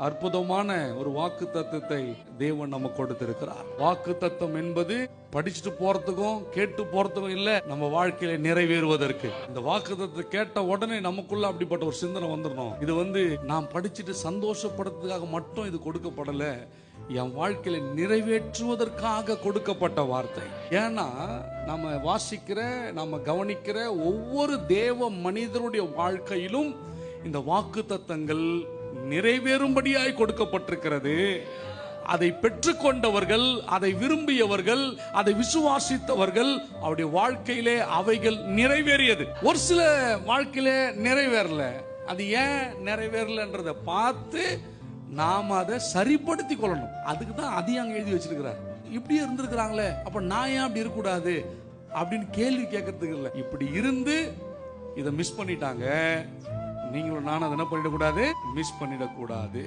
அற்புதமான ஒரு வாக்கு தத்துவத்தை தேவன் நமக்கு கொடுத்திருக்கிறார். வாக்கு தத்துவம் என்பது படிச்சுட்டு போறதுக்கும் கேட்டு போறதுக்கும் இல்ல, நம்ம வாழ்க்கையில நிறைவேறுவதற்கு. இந்த வாக்கு தத்துவத்தை கேட்ட உடனே நமக்குள்ள அப்படிப்பட்ட ஒரு சிந்தனை வந்துடணும். இது நாம் படிச்சுட்டு சந்தோஷப்படுறதுக்காக மட்டும் இது கொடுக்கப்படல, என் வாழ்க்கையில நிறைவேற்றுவதற்காக கொடுக்கப்பட்ட வார்த்தை. ஏன்னா நம்ம வாசிக்கிற, நம்ம கவனிக்கிற ஒவ்வொரு தேவ மனிதனுடைய வாழ்க்கையிலும் இந்த வாக்கு தத்தங்கள் நிறைவேறும்படியாய் கொடுக்கப்பட்டிருக்கிறது. அதை பெற்றுக்கொண்டவர்கள், அதை விரும்பியவர்கள், அதை விசுவாசித்தவர்கள், அவருடைய வாழ்க்கையிலே அவைகள் நிறைவேறியது. ஒரு சில வாழ்க்கையிலே நிறைவேறல. அது ஏன் நிறைவேறலன்றதை பார்த்து நாம் அதை சரிப்படுத்தி கொள்ளணும். அதுக்கு தான் அதையும் அங்கே எழுதி வச்சிருக்கிறார். இப்படியே இருந்திருக்கிறாங்களே, அப்ப நான் ஏன் அப்படி இருக்கக்கூடாது அப்படின்னு கேள்வி கேட்கறதுக்கு இல்லை. இப்படி இருந்து இதை மிஸ் பண்ணிட்டாங்க, நீங்களும் நானும் அதை என்ன பண்ணிடக்கூடாது, மிஸ் பண்ணிடக்கூடாது.